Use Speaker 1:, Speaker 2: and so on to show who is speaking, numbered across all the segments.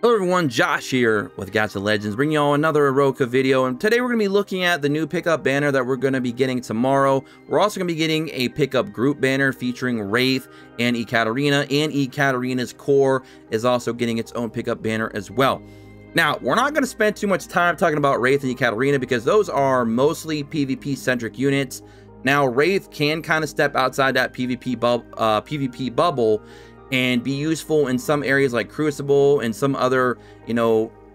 Speaker 1: Hello everyone, Josh here with Gacha Legends, bringing y'all another Eroica video, and today we're going to be looking at the new pickup banner that we're going to be getting tomorrow. We're also going to be getting a pickup group banner featuring Wraith and Ekaterina, and Ekaterina's core is also getting its own pickup banner as well. Now, we're not going to spend too much time talking about Wraith and Ekaterina because those are mostly PvP-centric units. Now, Wraith can kind of step outside that PvP bubble and be useful in some areas like Crucible and some other,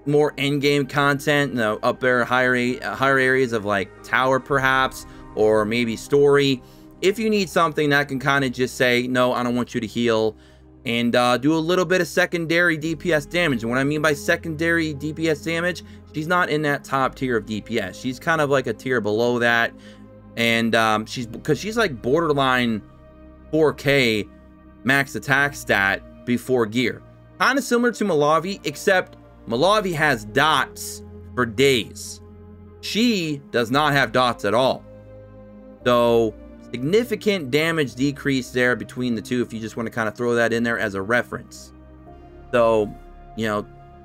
Speaker 1: more end-game content, up there, higher areas of like Tower perhaps, or maybe Story. If you need something that can kind of just say, no, I don't want you to heal, and do a little bit of secondary DPS damage. And what I mean by secondary DPS damage, she's not in that top tier of DPS. She's kind of like a tier below that, and she's like borderline 4K max attack stat before gear. Kind of similar to Melavi, except Melavi has dots for days. She does not have dots at all. So significant damage decrease there between the two if you just want to kind of throw that in there as a reference. So,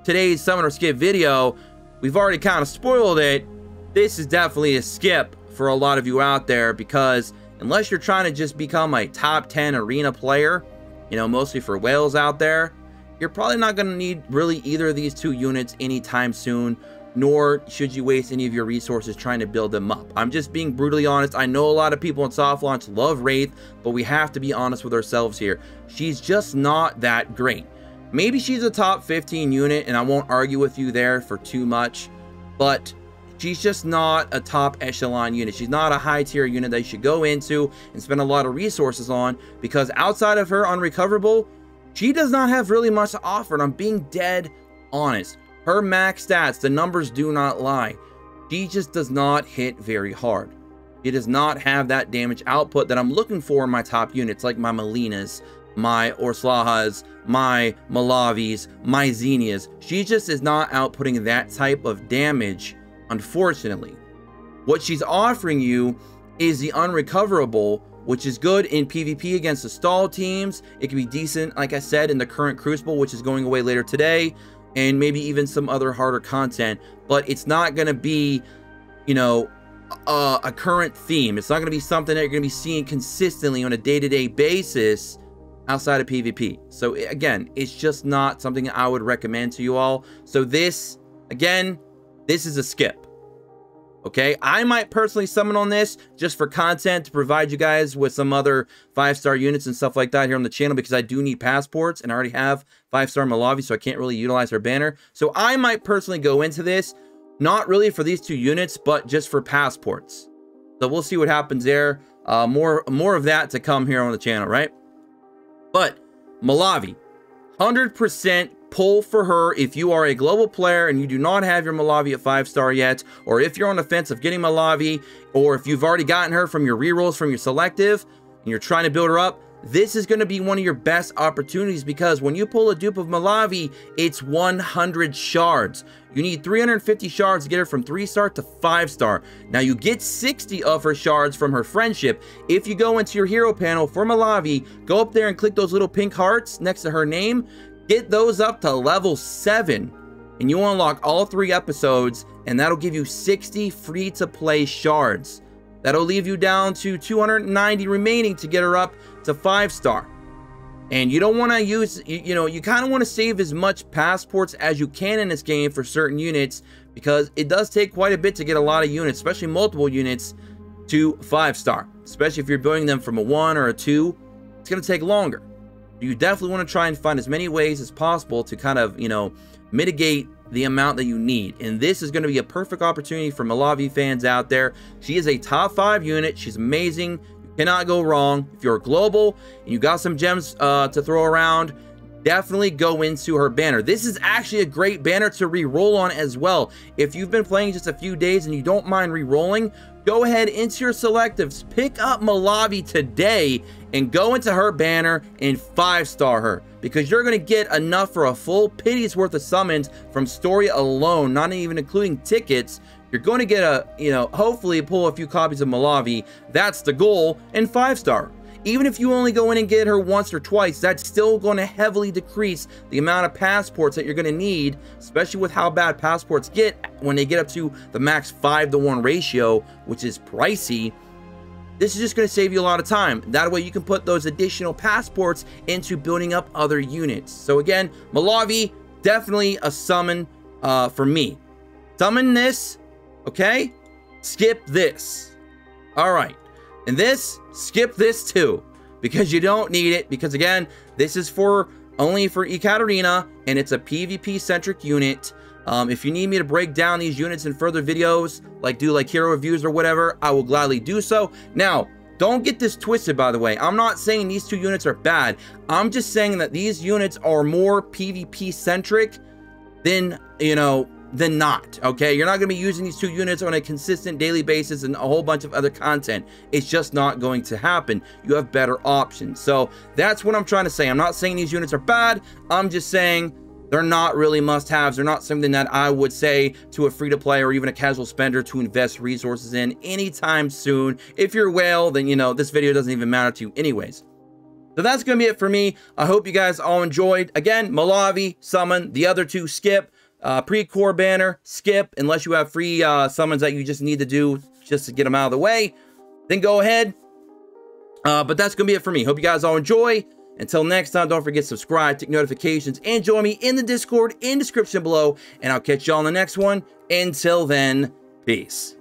Speaker 1: today's Summon or Skip video, we've already kind of spoiled it. This is definitely a skip for a lot of you out there because unless you're trying to just become a top 10 arena player, mostly for whales out there, you're probably not going to need really either of these two units anytime soon, nor should you waste any of your resources trying to build them up. I'm just being brutally honest. I know a lot of people in soft launch love Wraith, but we have to be honest with ourselves here. She's just not that great. Maybe she's a top 15 unit, and I won't argue with you there for too much, but she's just not a top echelon unit. She's not a high tier unit that you should go into and spend a lot of resources on, because outside of her unrecoverable, she does not have really much to offer. And I'm being dead honest. Her max stats, the numbers do not lie. She just does not hit very hard. She does not have that damage output that I'm looking for in my top units, like my Melinas, my Orslahas, my Melavis, my Xenias. She just is not outputting that type of damage. Unfortunately, what she's offering you is the unrecoverable, which is good in PvP against the stall teams. It can be decent, like I said, in the current Crucible, which is going away later today, and maybe even some other harder content, but it's not going to be, a current theme. It's not going to be something that you're going to be seeing consistently on a day-to-day basis outside of PvP. So again, it's just not something I would recommend to you all. So this, again, this is a skip. Okay, I might personally summon on this just for content to provide you guys with some other 5-star units and stuff like that here on the channel, because I do need passports and I already have 5-star Melavi, so I can't really utilize her banner. So I might personally go into this, not really for these two units, but just for passports. So we'll see what happens there. More of that to come here on the channel, right? But Melavi, 100% pull for her if you are a global player and you do not have your Melavi at 5-star yet, or if you're on the fence of getting Melavi, or if you've already gotten her from your rerolls from your selective and you're trying to build her up. This is going to be one of your best opportunities, because when you pull a dupe of Melavi, it's 100 shards. You need 350 shards to get her from 3-star to 5-star. Now you get 60 of her shards from her friendship. If you go into your hero panel for Melavi, go up there and click those little pink hearts next to her name, get those up to level 7, and you unlock all 3 episodes, and that'll give you 60 free-to-play shards. That'll leave you down to 290 remaining to get her up to 5-star. And you don't want to use, you kind of want to save as much passports as you can in this game for certain units, because it does take quite a bit to get a lot of units, especially multiple units, to 5-star. Especially if you're building them from a 1 or a 2, it's going to take longer. You definitely want to try and find as many ways as possible to kind of, mitigate the amount that you need. And this is going to be a perfect opportunity for Melavi fans out there. She is a top 5 unit. She's amazing. You cannot go wrong. If you're global and you got some gems to throw around, definitely go into her banner. This is actually a great banner to re-roll on as well. If you've been playing just a few days and you don't mind re-rolling, go ahead into your selectives, pick up Melavi today, and go into her banner and 5-star her, because you're going to get enough for a full pity's worth of summons from story alone, not even including tickets. You're going to get a, hopefully pull a few copies of Melavi. That's the goal, and 5-star. Even if you only go in and get her once or twice, that's still going to heavily decrease the amount of passports that you're going to need, especially with how bad passports get when they get up to the max 5-to-1 ratio, which is pricey. This is just going to save you a lot of time. That way you can put those additional passports into building up other units. So again, Melavi, definitely a summon for me. Summon this, okay? Skip this. All right. And this, skip this too, because you don't need it. Because again, this is only for Ekaterina, and it's a PvP centric unit. If you need me to break down these units in further videos, like do hero reviews or whatever, I will gladly do so. Now, don't get this twisted, by the way. I'm not saying these two units are bad. I'm just saying that these units are more PvP centric than, than not, okay? You're not going to be using these two units on a consistent daily basis and a whole bunch of other content. It's just not going to happen. You have better options. So that's what I'm trying to say. I'm not saying these units are bad. I'm just saying they're not really must-haves. They're not something that I would say to a free-to-play or even a casual spender to invest resources in anytime soon. If you're a whale, then, this video doesn't even matter to you anyways. So that's going to be it for me. I hope you guys all enjoyed. Again, Melavi, summon. The other two, skip. Pre-core banner, skip. Unless you have free summons that you just need to do just to get them out of the way, then go ahead. But that's going to be it for me. Hope you guys all enjoy. Until next time, don't forget to subscribe, tick notifications, and join me in the Discord in description below. And I'll catch y'all on the next one. Until then, peace.